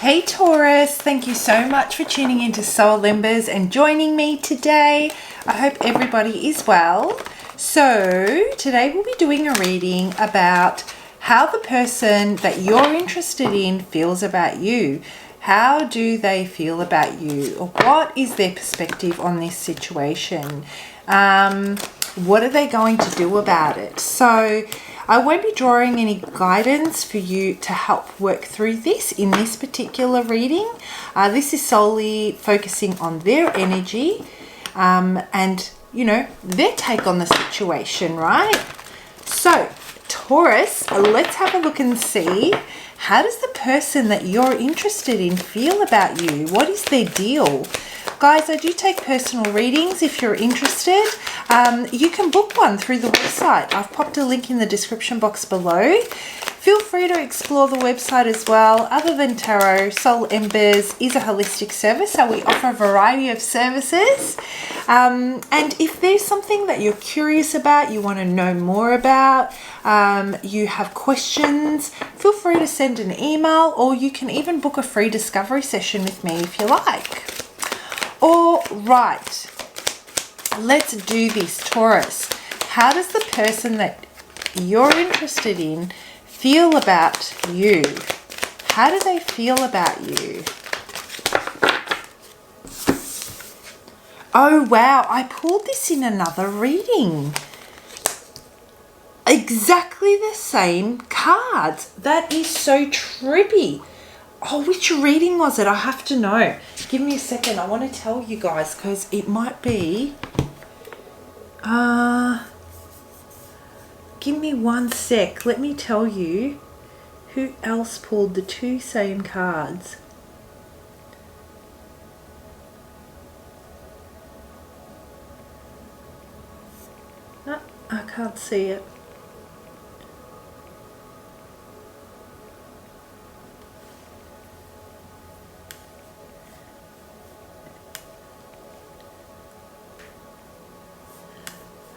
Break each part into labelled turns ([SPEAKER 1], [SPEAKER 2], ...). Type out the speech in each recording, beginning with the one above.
[SPEAKER 1] Hey Taurus, thank you so much for tuning into Soul Embers and joining me today. I hope everybody is well. So today we'll be doing a reading about how the person that you're interested in feels about you. How do they feel about you? Or what is their perspective on this situation? What are they going to do about it? So I won't be drawing any guidance for you to help work through this in this particular reading. This is solely focusing on their energy and, you know, their take on the situation, right? So, Taurus, let's have a look and see, how does the person that you're interested in feel about you? What is their deal? Guys, I do take personal readings if you're interested. You can book one through the website. I've popped a link in the description box below. Feel free to explore the website as well. Other than tarot, Soul Embers is a holistic service, so we offer a variety of services. And if there's something that you're curious about, you want to know more about, you have questions, feel free to send an email, or you can even book a free discovery session with me if you like. All right, let's do this, Taurus. How does the person that you're interested in feel about you? How do they feel about you? Oh, wow, I pulled this in another reading. Exactly the same cards. That is so trippy. Oh, which reading was it? I have to know. Give me a second. I want to tell you guys because it might be... give me one sec. Let me tell you who else pulled the two same cards. No, I can't see it.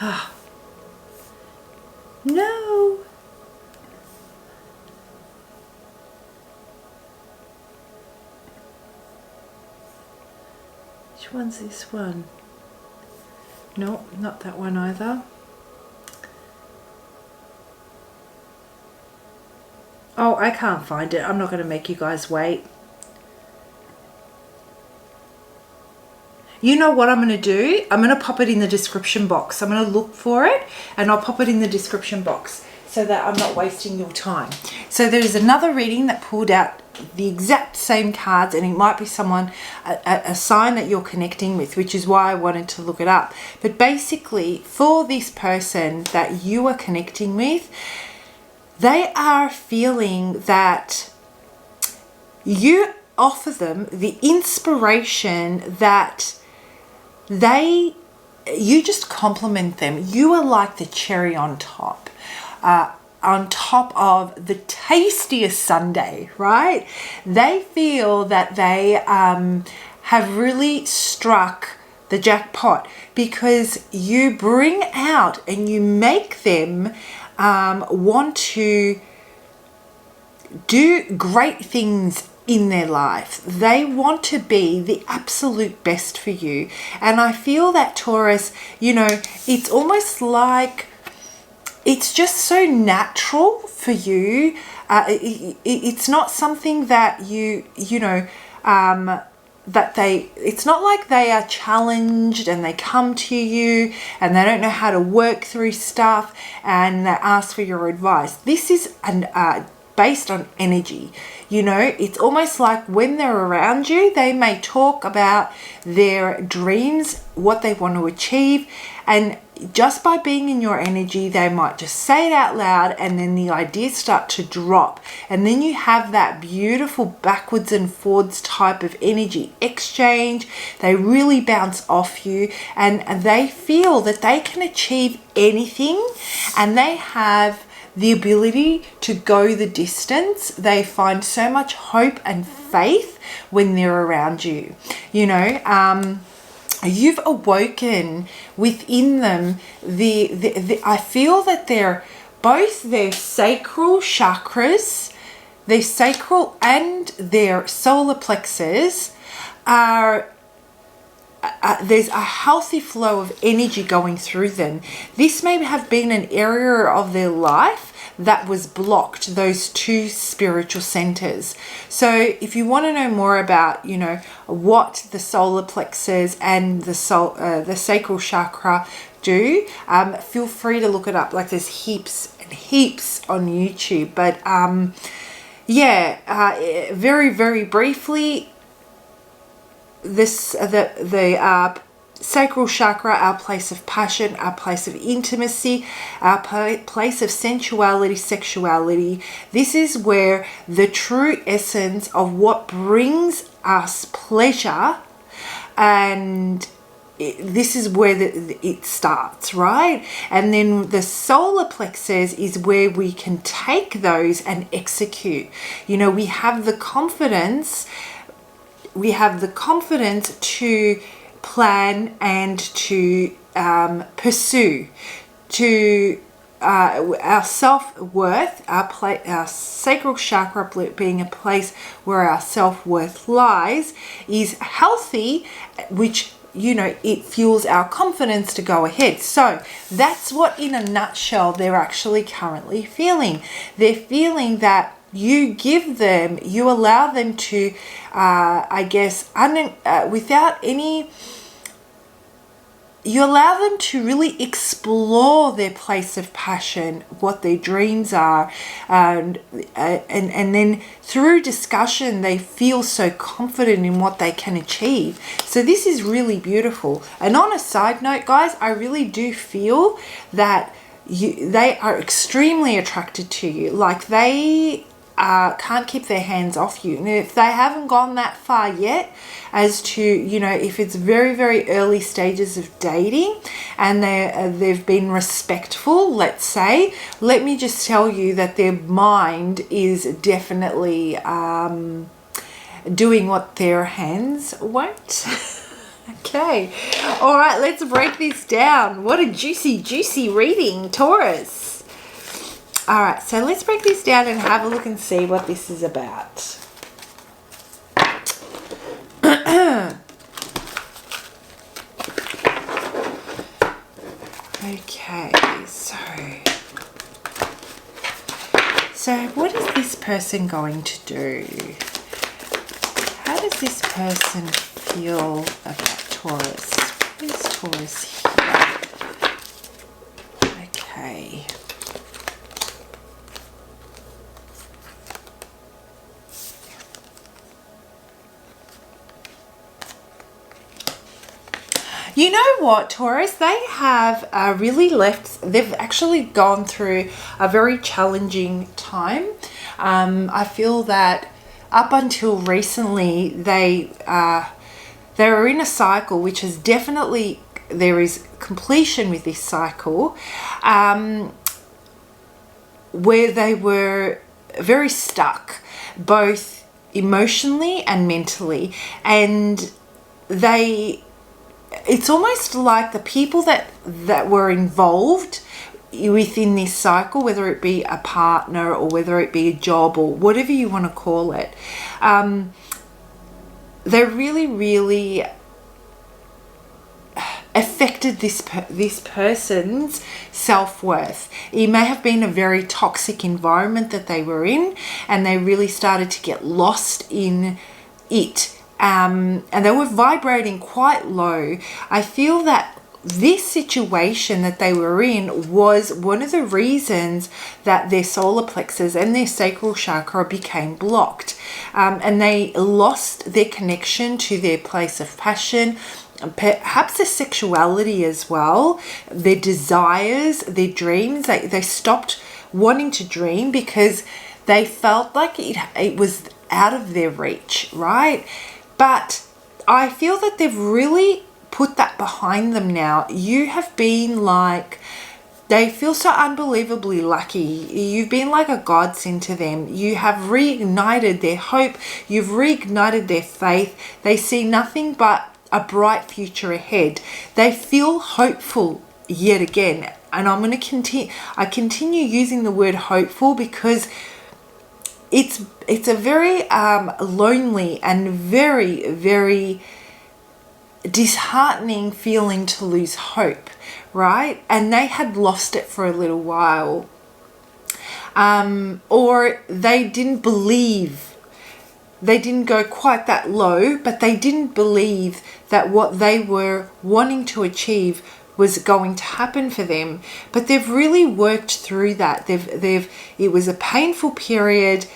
[SPEAKER 1] Ah, no. Which one's this one? No, not that one either. Oh, I can't find it. I'm not going to make you guys wait. You know what I'm going to do? I'm going to pop it in the description box. I'm going to look for it and I'll pop it in the description box so that I'm not wasting your time. So there's another reading that pulled out the exact same cards, and it might be someone, a sign that you're connecting with, which is why I wanted to look it up. But basically, for this person that you are connecting with, they are feeling that you offer them the inspiration that you just compliment them. You are like the cherry on top of the tastiest sundae, right? They feel that they have really struck the jackpot because you bring out and you make them want to do great things in their life. They want to be the absolute best for you. And I feel that, Taurus, you know, it's almost like it's just so natural for you. It's not something that it's not like they are challenged and they come to you and they don't know how to work through stuff and they ask for your advice. This is based on energy. You know, it's almost like when they're around you, they may talk about their dreams, what they want to achieve, and just by being in your energy, they might just say it out loud and then the ideas start to drop. And then you have that beautiful backwards and forwards type of energy exchange. They really bounce off you and they feel that they can achieve anything and they have the ability to go the distance. They find so much hope and faith when they're around you. You know, you've awoken within them I feel that both their sacral chakras their sacral and their solar plexus are there's a healthy flow of energy going through them. This may have been an area of their life that was blocked, those two spiritual centers. So if you want to know more about, you know, what the solar plexus and the sacral chakra do, feel free to look it up. Like, there's heaps and heaps on YouTube. But very, very briefly, the sacral chakra, our place of passion, our place of intimacy, our place of sensuality, sexuality. This is where the true essence of what brings us pleasure, and this is where it starts, right? And then the solar plexus is where we can take those and execute. You know, we have the confidence to plan and to pursue, to our self-worth, our sacral chakra being a place where our self-worth lies, is healthy, which, you know, it fuels our confidence to go ahead. So that's what, in a nutshell, they're actually currently feeling. They're feeling that you give them, you allow them to, without any, you allow them to really explore their place of passion, what their dreams are, and then through discussion they feel so confident in what they can achieve. So this is really beautiful. And on a side note, guys, I really do feel that they are extremely attracted to you. Like, they can't keep their hands off you. And if they haven't gone that far yet, as to, you know, if it's very, very early stages of dating and they've been respectful, let's say, let me just tell you that their mind is definitely doing what their hands won't. Okay, all right, let's break this down. What a juicy reading, Taurus. All right, so let's break this down and have a look and see what this is about. Okay, so what is this person going to do? How does this person feel about Taurus? What is Taurus here? Okay. You know what, Taurus? They have they've actually gone through a very challenging time. I feel that up until recently, they were in a cycle, which is definitely, there is completion with this cycle, where they were very stuck, both emotionally and mentally. And it's almost like the people that were involved within this cycle, whether it be a partner or whether it be a job or whatever you want to call it, they really affected this person's self-worth. It may have been a very toxic environment that they were in, and they really started to get lost in it. And they were vibrating quite low. I feel that this situation that they were in was one of the reasons that their solar plexus and their sacral chakra became blocked. And they lost their connection to their place of passion, perhaps their sexuality as well, their desires, their dreams. They stopped wanting to dream because they felt like it was out of their reach, right? But I feel that they've really put that behind them now. You have been like, they feel so unbelievably lucky. You've been like a godsend to them. You have reignited their hope. You've reignited their faith. They see nothing but a bright future ahead. They feel hopeful yet again. And I'm going to continue using the word hopeful because it's a very lonely and very, very disheartening feeling to lose hope, right? And they had lost it for a little while, or they didn't believe. They didn't go quite that low, but they didn't believe that what they were wanting to achieve was going to happen for them. But they've really worked through that. It was a painful period.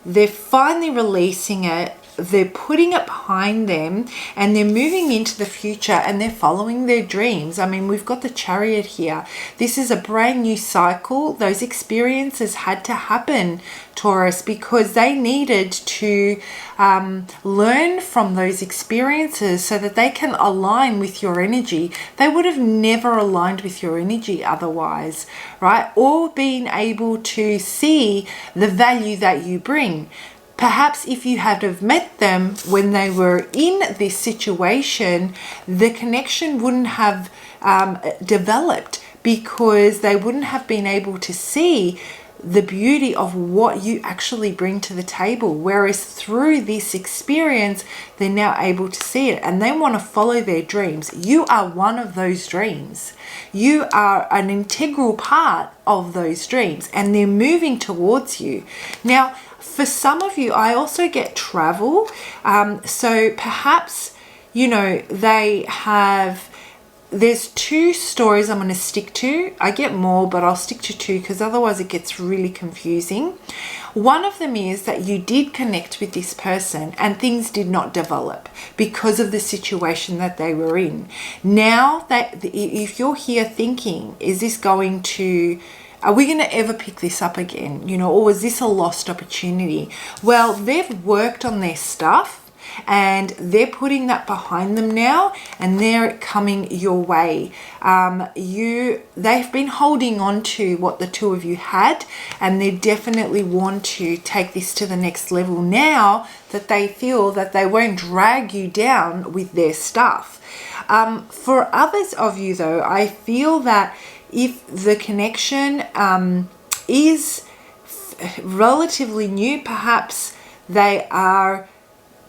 [SPEAKER 1] They're finally releasing it. They're putting it behind them, and they're moving into the future, and they're following their dreams. I mean, we've got the Chariot here. This is a brand new cycle. Those experiences had to happen, Taurus, because they needed to learn from those experiences so that they can align with your energy. They would have never aligned with your energy otherwise, right? Or being able to see the value that you bring. Perhaps if you had have met them when they were in this situation, the connection wouldn't have developed, because they wouldn't have been able to see the beauty of what you actually bring to the table. Whereas through this experience, they're now able to see it, and they want to follow their dreams. You are one of those dreams. You are an integral part of those dreams, and they're moving towards you. Now, for some of you, I also get travel. So perhaps, you know, there's two stories I'm going to stick to. I get more, but I'll stick to two because otherwise it gets really confusing. One of them is that you did connect with this person and things did not develop because of the situation that they were in. Now, that if you're here thinking, is this going to... Are we going to ever pick this up again? You know, or was this a lost opportunity? Well, they've worked on their stuff and they're putting that behind them now, and they're coming your way. They've been holding on to what the two of you had, and they definitely want to take this to the next level now that they feel that they won't drag you down with their stuff. For others of you though, I feel that if the connection is relatively new, perhaps they are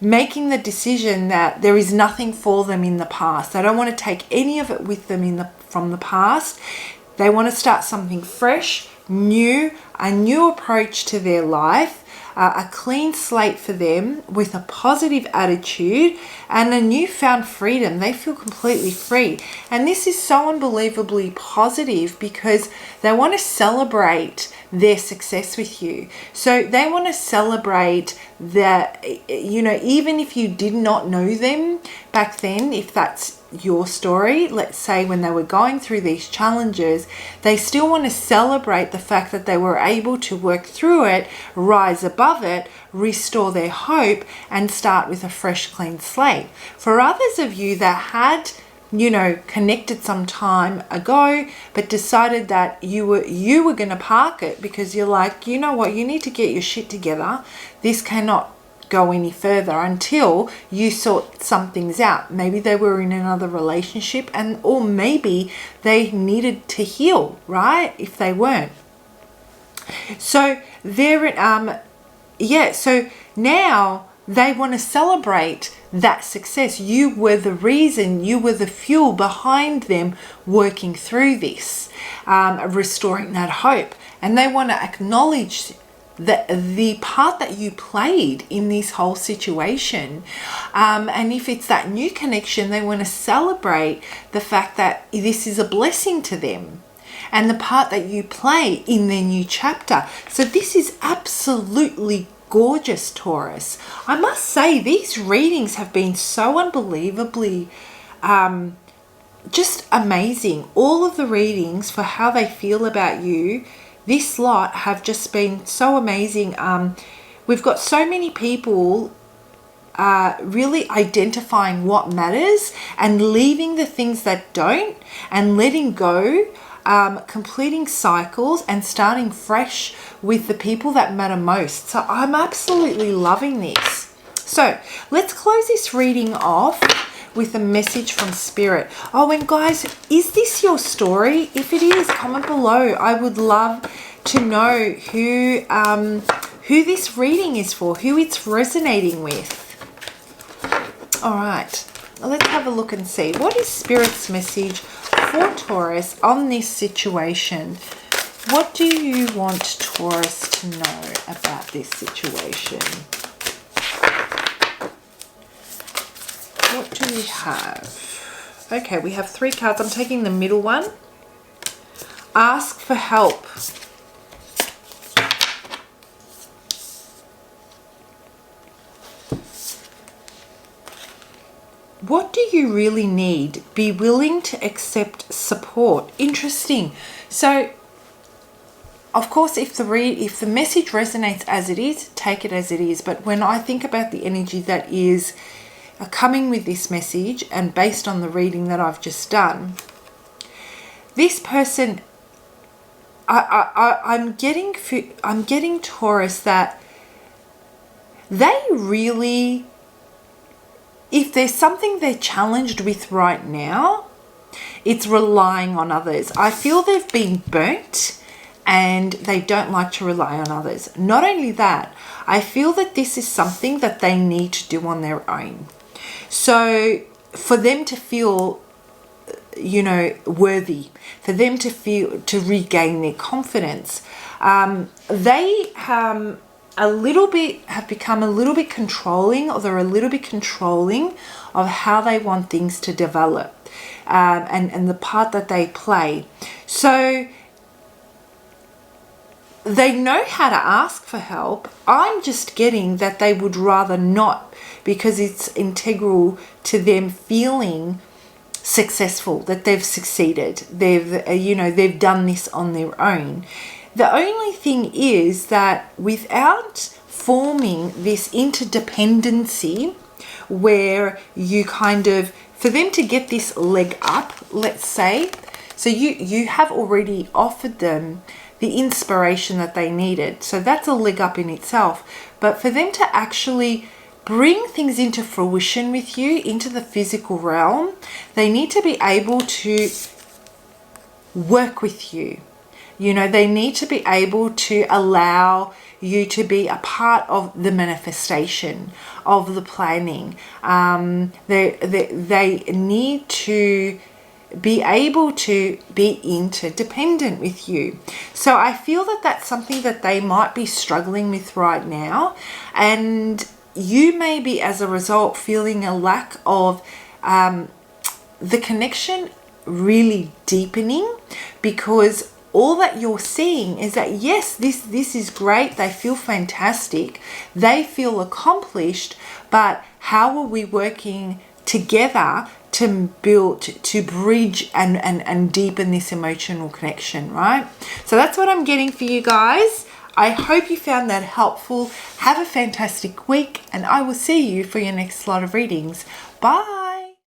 [SPEAKER 1] making the decision that there is nothing for them in the past. They don't want to take any of it with them from the past. They want to start something fresh, new, a new approach to their life, a clean slate for them with a positive attitude and a newfound freedom. They feel completely free. And this is so unbelievably positive because they want to celebrate their success with you. So they want to celebrate that, you know, even if you did not know them back then, if that's your story, let's say when they were going through these challenges, they still want to celebrate the fact that they were able to work through it, rise above it, restore their hope, and start with a fresh, clean slate. For others of you that had, you know, connected some time ago, but decided that you were going to park it because you're like, you know what, you need to get your shit together. This cannot go any further until you sort some things out. Maybe they were in another relationship, or maybe they needed to heal, right? If they weren't. So so now they want to celebrate that success. You were the reason, you were the fuel behind them working through this, restoring that hope. And they want to acknowledge the part that you played in this whole situation. And if it's that new connection, they want to celebrate the fact that this is a blessing to them and the part that you play in their new chapter. So this is absolutely gorgeous, Taurus. I must say, these readings have been so unbelievably just amazing. All of the readings for how they feel about you, this lot, have just been so amazing. We've got so many people really identifying what matters and leaving the things that don't, and letting go, completing cycles and starting fresh with the people that matter most. So I'm absolutely loving this. So let's close this reading off with a message from Spirit. Oh, and guys, is this your story? If it is, comment below. I would love to know who this reading is for, who it's resonating with. All right, let's have a look and see. What is Spirit's message for Taurus on this situation? What do you want Taurus to know about this situation? What do we have? Okay, we have 3 cards. I'm taking the middle one. Ask for help. What do you really need? Be willing to accept support. Interesting. So, of course, if the message resonates as it is, take it as it is. But when I think about the energy that is coming with this message, and based on the reading that I've just done, this person, I'm getting Taurus that they really, if there's something they're challenged with right now, it's relying on others. I feel they've been burnt and they don't like to rely on others. Not only that, I feel that this is something that they need to do on their own. So for them to feel, you know, worthy, for them to feel, to regain their confidence, they have become a little bit controlling, or they're a little bit controlling of how they want things to develop, and the part that they play. So they know how to ask for help. I'm just getting that they would rather not, because it's integral to them feeling successful, that they've succeeded. They've done this on their own. The only thing is that without forming this interdependency where you kind of, for them to get this leg up, let's say, so you have already offered them the inspiration that they needed. So that's a leg up in itself. But for them to actually bring things into fruition with you, into the physical realm, they need to be able to work with you. You know, they need to be able to allow you to be a part of the manifestation, of the planning. They need to be able to be interdependent with you. So I feel that that's something that they might be struggling with right now. And you may be, as a result, feeling a lack of the connection really deepening, because all that you're seeing is that, yes, this is great. They feel fantastic. They feel accomplished. But how are we working together to build, to bridge and deepen this emotional connection, right? So that's what I'm getting for you guys. I hope you found that helpful. Have a fantastic week, and I will see you for your next lot of readings. Bye.